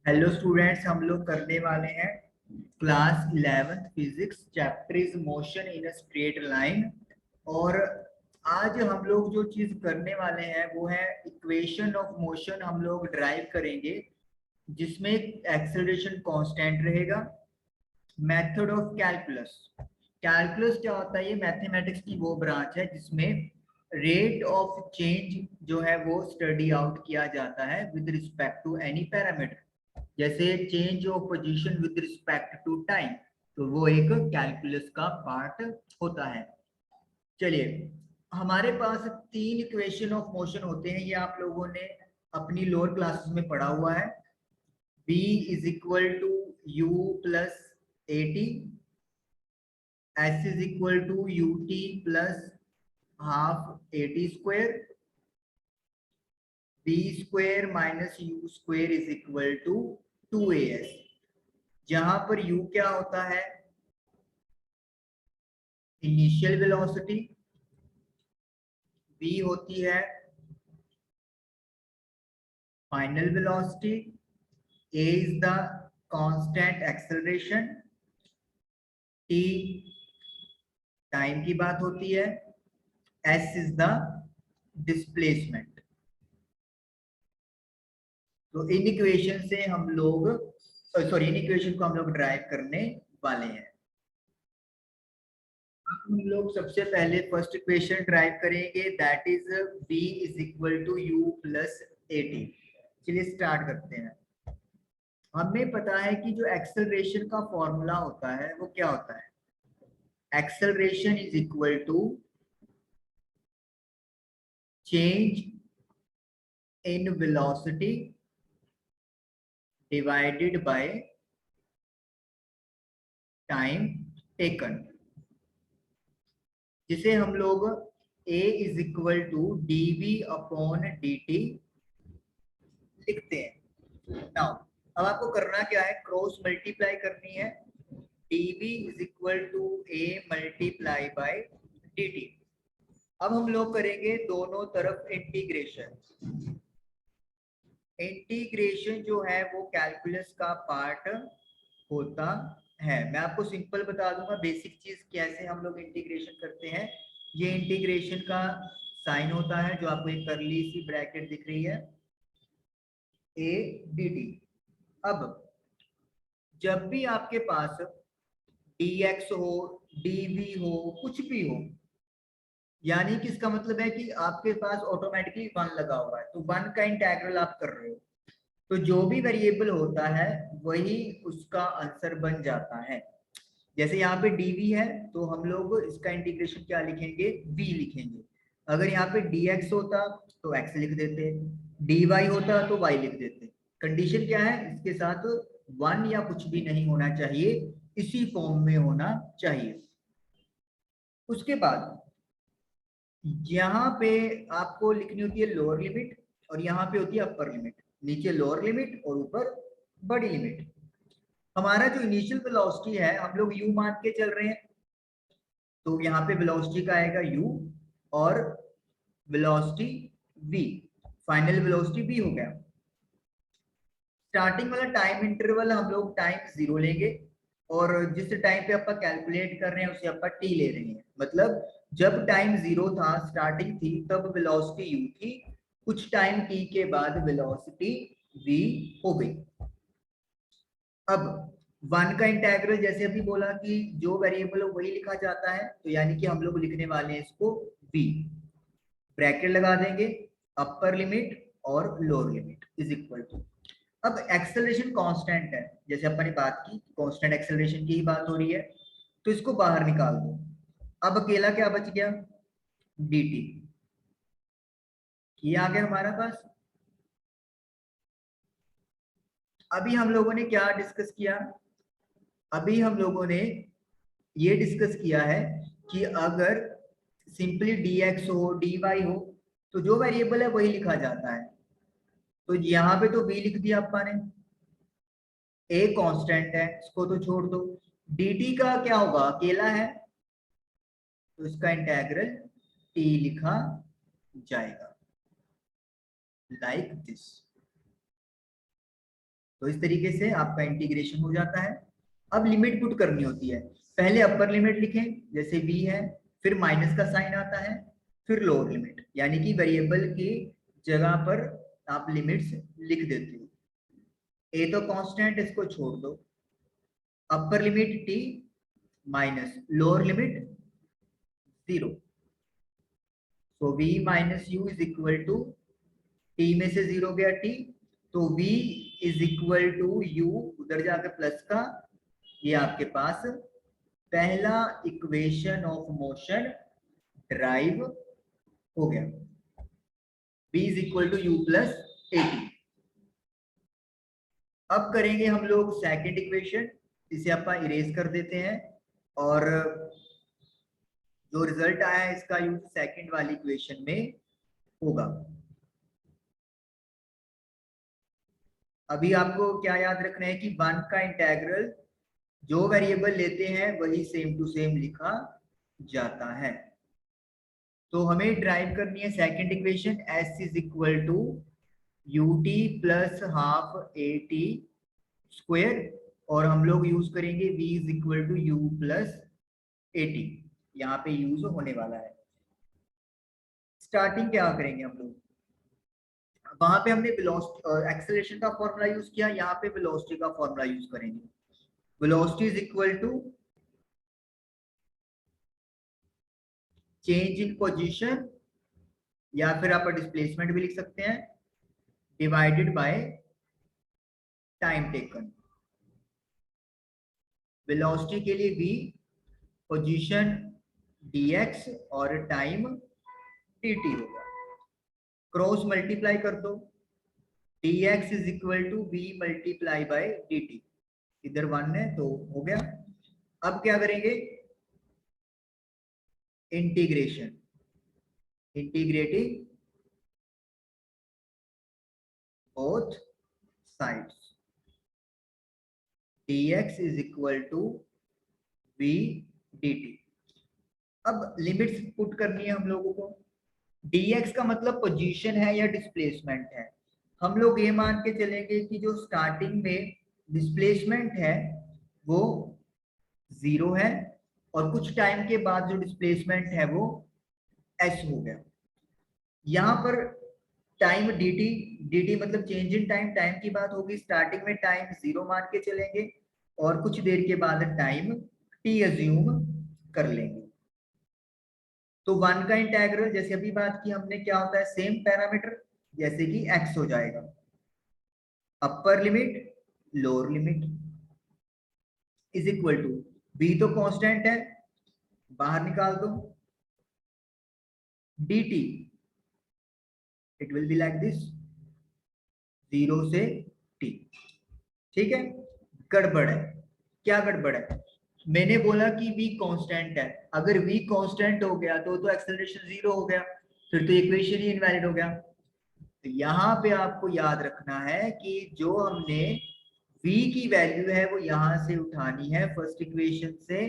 Hello students, हम लोग करने वाले हैं class 11th physics. Chapter is motion in a straight line. और आज हम लोग जो चीज करने वाले हैं वो है इक्वेशन ऑफ मोशन। हम लोग ड्राइव करेंगे जिसमें एक्सेलरेशन कांस्टेंट रहेगा। Method of calculus. कैलकुलस क्या होता है? ये मैथमेटिक्स की वो ब्रांच है जिसमें रेट ऑफ चेंज जो है वो स्टडी आउट किया जाता है with respect to any parameter. जैसे change of position with respect to time, तो वो एक कैलकुलस का पार्ट होता है। चलिए, हमारे पास तीन इक्वेशन ऑफ मोशन होते हैं। ये आप लोगों ने अपनी लोअर क्लासेस में पढ़ा हुआ है। v is equal to u plus A T, s is equal to U T plus half A T square, B square minus U square is equal to 2as। जहां पर u क्या होता है? Initial velocity. v होती है final velocity. a is the constant acceleration. t time की बात होती है। s is the displacement. तो इन इक्वेशन से हम लोग इन इक्वेशन को हम लोग ड्राइव करने वाले हैं। हम लोग सबसे पहले फर्स्ट इक्वेशन ड्राइव करेंगे, that is v is equal to U plus A T. चलिए स्टार्ट करते हैं। हमें पता है कि जो एक्सेलरेशन का फॉर्मूला होता है वो क्या होता है? Acceleration is equal to change in velocity divided by time taken, जिसे हम लोग a is equal to D V upon D T लिखते हैं। नाउ अब आपको करना क्या है? क्रॉस मल्टीप्लाई करनी है। dv is equal to a multiply by dt। अब हम लोग करेंगे दोनों तरफ इंटीग्रेशन। इंटीग्रेशन जो है वो कैलकुलस का पार्ट होता है। मैं आपको सिंपल बता दूंगा बेसिक चीज कैसे हम लोग इंटीग्रेशन करते हैं। ये इंटीग्रेशन का साइन होता है जो आपको एक करली सी ब्रैकेट दिख रही है, a dt। अब जब भी आपके पास dx हो, dv हो, कुछ भी हो, यानी कि इसका मतलब है कि आपके पास ऑटोमेटिकली वन लगा हुआ है, तो वन का इंटीग्रल आप कर रहे हो, तो जो भी वेरिएबल होता है वही उसका आंसर बन जाता है। जैसे यहाँ पे dv है तो हम लोग इसका इंटीग्रेशन क्या लिखेंगे? v लिखेंगे। अगर यहाँ पे dx होता तो x लिख देते, dy होता तो y लिख देते। कंडीशन क्या है? इसके साथ वन या कुछ भी नहीं होना चाहिए, इसी फॉर्म में होना चाहिए। उसके बाद यहाँ पे आपको लिखनी होती है लोअर लिमिट और यहाँ पे होती है अपर लिमिट। नीचे लोअर लिमिट और ऊपर बड़ी लिमिट। हमारा जो इनिशियल वेलोसिटी है हम लोग u मान के चल रहे हैं, तो यहाँ पे वेलोसिटी का आएगा u और velocity v। Final velocity v हो गया। स्टार्टिंग वाला टाइम इंटरवल हम लोग टाइम 0 लेंगे और जिस टाइम पे अपन कैलकुलेट कर रहे हैं उसे अपन t ले रहे हैं। मतलब जब टाइम 0 था, स्टार्टिंग थी, तब वेलोसिटी u थी। कुछ टाइम t के बाद वेलोसिटी v हो गई। अब वन का इंटीग्रल जैसे अभी बोला कि जो वेरिएबल हो वही लिखा जाता है, तो यानी कि हम लोग लिखने वाले हैं इसको v। ब्रैकेट लगा देंगे, अपर लिमिट और lower limit is equal to. अब एक्सेलरेशन कांस्टेंट है, जैसे अपन ने बात की कांस्टेंट एक्सेलरेशन की ही बात हो रही है, तो इसको बाहर निकाल दो। अब अकेला क्या बच गया? dt। ये आ गया हमारा पास। अभी हम लोगों ने क्या डिस्कस किया? अभी हम लोगों ने ये डिस्कस किया है कि अगर सिंपली dx हो, dy हो, तो जो वेरिएबल है वही लिखा जाता है। तो यहाँ पे तो v लिख दिया अपन ने, a कांस्टेंट है, इसको तो छोड़ दो। dt का क्या होगा? अकेला है, तो इसका इंटीग्रल t लिखा जाएगा लाइक दिस। तो इस तरीके से आपका इंटीग्रेशन हो जाता है। अब लिमिट पुट करनी होती है, पहले अपर लिमिट लिखें जैसे v है, फिर माइनस का साइन आता है, फिर लोअर लिमिट, यानी कि वेरिएबल की जगह पर आप लिमिट्स लिख देते हो। ए तो कांस्टेंट, इसको छोड़ दो, upper limit t minus lower limit 0, तो v minus U is equal to t में से 0 गया t, तो v is equal to U, उधर जाकर प्लस का, ये आपके पास पहला इक्वेशन ऑफ मोशन ड्राइव हो गया, v is equal to U plus A T. अब करेंगे हम लोग सेकंड इक्वेशन, इसे अपन इरेज कर देते हैं और जो रिजल्ट आया है इसका यूज सेकंड वाली इक्वेशन में होगा। अभी आपको क्या याद रखना है कि वन का इंटेग्रल जो वेरिएबल लेते हैं वही सेम टू सेम लिखा जाता है। तो हमें ड्राइव करनी है second equation, s is equal to U T plus half A T square, और हम लोग यूज करेंगे v is equal to U plus A T, यहाँ पे यूज होने वाला है। स्टार्टिंग क्या करेंगे हम लोग, वहां पे हमने एक्सेलरेशन का फॉर्मूला यूज किया, यहाँ पे वेलोसिटी का फॉर्मूला यूज करेंगे। Velocity is equal to change in position, या फिर आप डिस्प्लेसमेंट भी लिख सकते हैं, divided by time taken. Velocity के लिए v, पोजीशन dx और टाइम dt होगा, क्रॉस मल्टीप्लाई कर दो, dx is equal to v multiply by dt, इधर 1 है तो हो गया। अब क्या करेंगे, integration, integrating both sides, dx is equal to v dt। अब लिमिट्स पुट करनी है हम लोगों को, dx का मतलब पोजीशन है या डिस्प्लेसमेंट है। हम लोग ये मान के चलेंगे कि जो स्टार्टिंग में डिस्प्लेसमेंट है वो 0 है, और कुछ टाइम के बाद जो डिस्प्लेसमेंट है वो s हो गया। यहाँ पर टाइम dt, dt मतलब चेंज इन टाइम, टाइम की बात होगी, स्टार्टिंग में टाइम 0 मान के चलेंगे और कुछ देर के बाद टाइम t अज्यूम कर लेंगे। तो 1 का इंटेग्रल जैसे अभी बात की हमने, क्या होता है, सेम पैरामीटर, जैसे कि x हो जाएगा, upper limit lower limit is equal to, b तो कांस्टेंट है, बाहर निकाल दो, dt it will be like this, 0 से t। ठीक है, गड़बड़ है, क्या गड़बड़ है, मैंने बोला कि v कांस्टेंट है, अगर v कांस्टेंट हो गया तो एक्सेलरेशन 0 हो गया, फिर तो इक्वेशन ही इनवैलिड हो गया। तो यहाँ पे आपको याद रखना है कि जो हमने v की वैल्यू है वो यहां से उठानी है फर्स्ट इक्वेशन से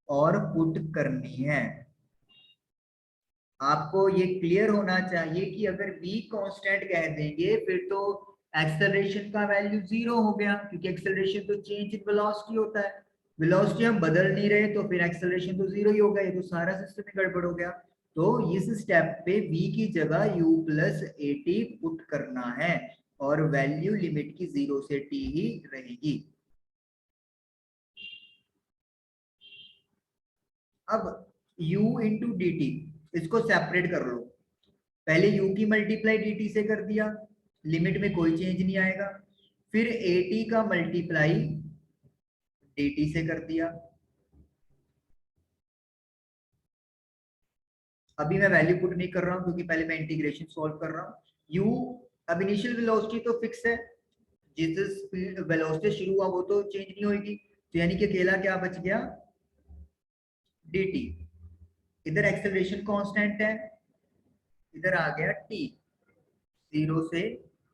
और पुट करनी है। आपको ये क्लियर होना चाहिए कि अगर v कांस्टेंट कह देंगे फिर तो एक्सेलरेशन का वैल्यू 0 हो गया, क्योंकि एक्सेलरेशन तो चेंज इन वेलोसिटी होता है, वेलोसिटी हम बदल नहीं रहे तो फिर एक्सेलरेशन तो 0 ही होगा, ये तो सारा सिस्टम ही गड़बड़ हो गया। तो इस स्टेप पे v की जगह u plus A T put करना है और वैल्यू लिमिट की 0 से t ही रहेगी। अब u इंटू डी टी, इसको सेपरेट कर लो, पहले u की मल्टीप्लाई dt से कर दिया, लिमिट में कोई चेंज नहीं आएगा, फिर at का मल्टीप्लाई dt से कर दिया। अभी मैं वैल्यू पुट नहीं कर रहा हूं क्योंकि पहले मैं इंटीग्रेशन सॉल्व कर रहा हूं। u, अब इनिशियल वेलोसिटी तो फिक्स है, जिस स्पीड वेलोसिटी शुरू हुआ वो तो चेंज नहीं होगी, तो यानी कि अकेला क्या बच गया, dt। इधर एक्सेलरेशन कांस्टेंट है, इधर आ गया t, 0 से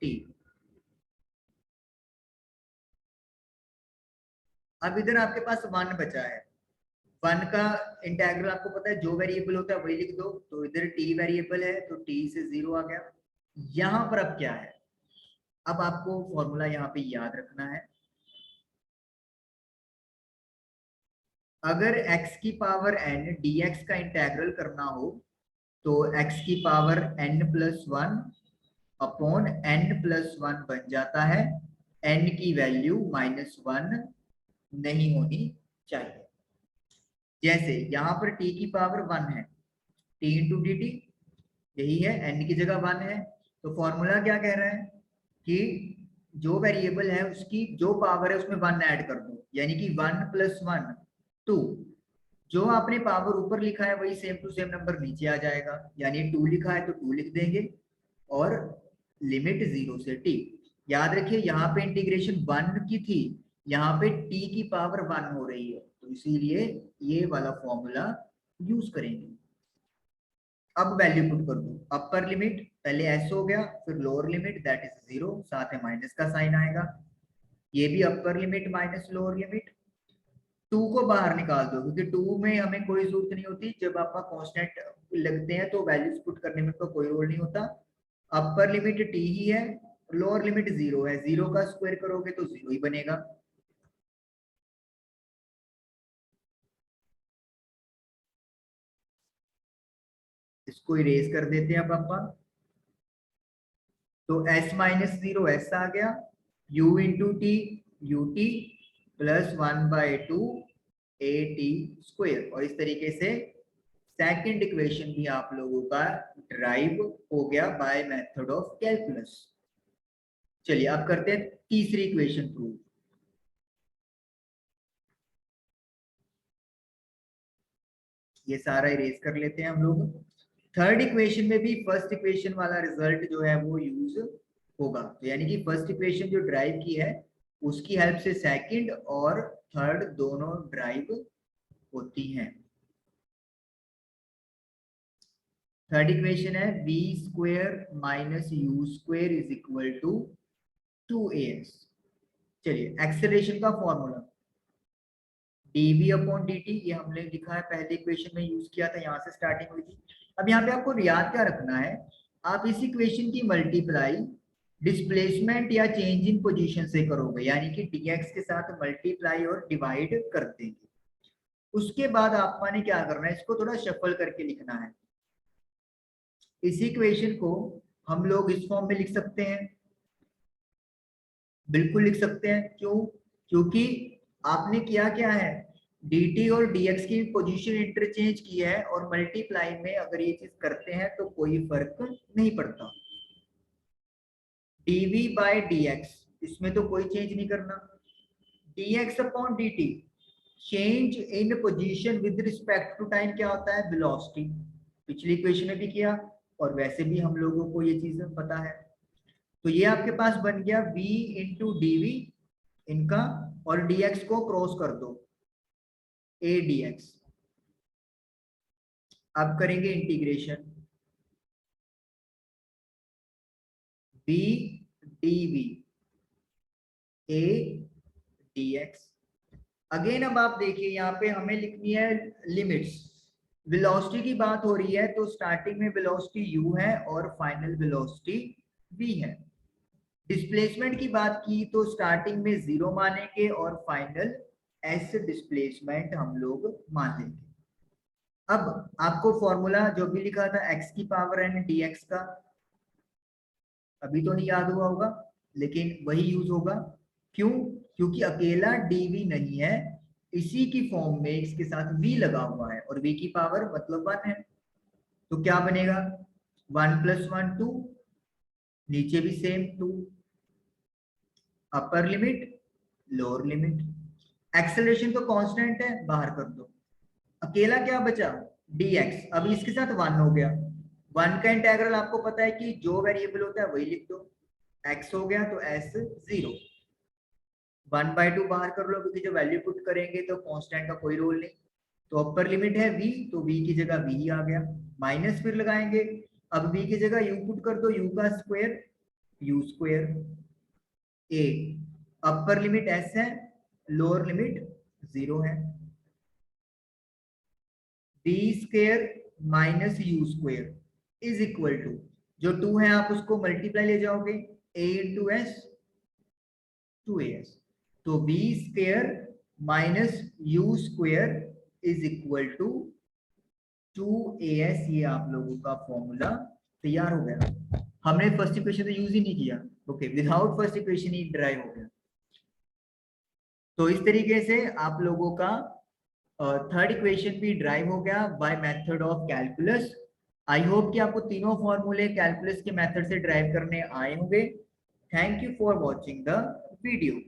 t। अब इधर आपके पास 1 बचा है, 1 का इंटेग्रल आपको पता है जो वेरिएबल होता है वही लिख दो, तो इधर t वेरिएबल है तो t से 0 आ गया। यहां पर अब क्या है, अब आपको फॉर्मूला यहाँ पे याद रखना है। अगर x की पावर n dx का इंटेग्रल करना हो तो x की पावर n+1 अपॉन n+1 बन जाता है। n की वैल्यू -1 नहीं होनी चाहिए। जैसे यहाँ पर t की पावर 1 है, t इंटू डी टी, यही है, n की जगह 1 है। तो फॉर्मूला क्या कह रहा है कि जो वेरिएबल है उसकी जो पावर है उसमें 1 ऐड कर दो, यानी कि 1+1 2। जो आपने पावर ऊपर लिखा है वही सेम टू सेम नंबर नीचे आ जाएगा, यानी 2 लिखा है तो 2 लिख देंगे, और लिमिट 0 से t। याद रखिए यहाँ पे इंटीग्रेशन 1 की थी, यहाँ पे t की पावर 1 हो रही है, तो इसीलिए ये वाला फॉर्मूला यूज करेंगे। अब वैल्यू पुट कर दो। अपर लिमिट पहले s हो गया, फिर लोअर लिमिट दैट इज 0, साथ में माइनस का साइन आएगा। ये भी upper limit minus lower limit. 2 को बाहर निकाल दो, क्योंकि 2 में हमें कोई जरूरत नहीं होती, जब आपका कांस्टेंट लगते हैं तो वैल्यूज पुट करने में तो कोई रोल नहीं होता। अपर लिमिट t ही है, लोअर लिमिट 0 है, 0 का स्क्वायर करोगे तो 0 ही बनेगा। इसको इरेज कर देते हैं अब पापा। तो s-0 s आ गया, u into T U T +1/2 a t square. और इस तरीके से सेकंड इक्वेशन भी आप लोगों का ड्राइव हो गया बाय मेथड ऑफ कैलकुलस। चलिए अब करते हैं तीसरी इक्वेशन प्रूव। ये सारा इरेज कर लेते हैं हम लोग। थर्ड इक्वेशन में भी फर्स्ट इक्वेशन वाला रिजल्ट जो है वो यूज होगा, तो यानी कि फर्स्ट इक्वेशन जो ड्राइव की है उसकी हेल्प से सेकंड और थर्ड दोनों ड्राइव होती हैं। थर्ड इक्वेशन है v² - u² is equal to 2ax। चलिए एक्सेलरेशन का फॉर्मूला dv/dt, ये हमने लिखा है पहले इक्वेशन में यूज किया था, यहाँ से स्टार्टिंग हुई थी। अब यहाँ पे आपको याद क्या रखना है, आप इस इक्वेशन की मल्टीप्लाई डिस्प्लेसमेंट या चेंज इन पोजीशन से करोगे, यानी कि dx के साथ मल्टीप्लाई और डिवाइड कर देंगे। उसके बाद आपको ने क्या करना है, इसको थोड़ा शफल करके लिखना है। इस इक्वेशन को हम लोग इस फॉर्म में लिख सकते हैं, बिल्कुल लिख सकते हैं। क्यों? क्योंकि आपने किया क्या है, dt और dx की पोजीशन इंटरचेंज की है, और मल्टीप्लाई में अगर ये चीज करते हैं तो कोई फर्क नहीं पड़ता। dv/dx, इसमें तो कोई चेंज नहीं करना। dx/dt, change in position with respect to time क्या होता है, वेलोसिटी। पिछली इक्वेशन में भी किया, और वैसे भी हम लोगों को ये चीज पता है। तो ये आपके पास बन गया v इंटू डी इनका, और dx को क्रॉस कर दो a dx। अब करेंगे integration b dv a dx। Again अब आप देखिए यहाँ पे हमें लिखनी है लिमिट्स। वेलोसिटी की बात हो रही है तो स्टार्टिंग में वेलोसिटी u है और फाइनल वेलोसिटी v है। डिस्प्लेसमेंट की बात की तो स्टार्टिंग में 0 मानेंगे और फाइनल s डिस्प्लेसमेंट हम लोग मान लेंगे। अब आपको फॉर्मूला जो भी लिखा था x की पावर n dx का, अभी तो नहीं याद हुआ होगा, लेकिन वही यूज होगा। क्यों? क्योंकि अकेला dv नहीं है, इसी की फॉर्म में इसके साथ v लगा हुआ है, और v की पावर मतलब 1 है। तो क्या बनेगा, 1+1 2, नीचे भी सेम 2, अपर लिमिट लोअर लिमिट। एक्सेलरेशन तो कांस्टेंट है, बाहर कर दो। अकेला क्या बचा, dx। अभी इसके साथ 1 हो गया, 1 का इंटेग्रल आपको पता है कि जो वेरिएबल होता है वही लिख दो। x हो गया तो s 0, 1/2 बाहर कर लो, क्योंकि जो वैल्यू पुट करेंगे तो कांस्टेंट का कोई रोल नहीं। तो अपर लिमिट है v, तो v की जगह v ही आ गया, माइनस फिर लगाएंगे। अब v की जगह u पुट कर दो, u का square u² a। Upper limit s है, लोअर लिमिट 0 है। b² - u² is equal to, जो 2 है आप उसको मल्टीप्लाई ले जाओगे, a into s 2as, तो b square minus u square is equal to 2as। ये आप लोगों का फॉर्मूला तैयार हो गया। हमने फर्स्ट इक्वेशन तो यूज ही नहीं किया, ओके, विदाउट फर्स्ट इक्वेशन ही ड्राइव हो गया। तो इस तरीके से आप लोगों का थर्ड इक्वेशन भी ड्राइव हो गया by method of calculus. I hope कि आपको तीनों फॉर्मूले कैलकुलस के मेथड से ड्राइव करने आए होंगे। Thank you for watching the video.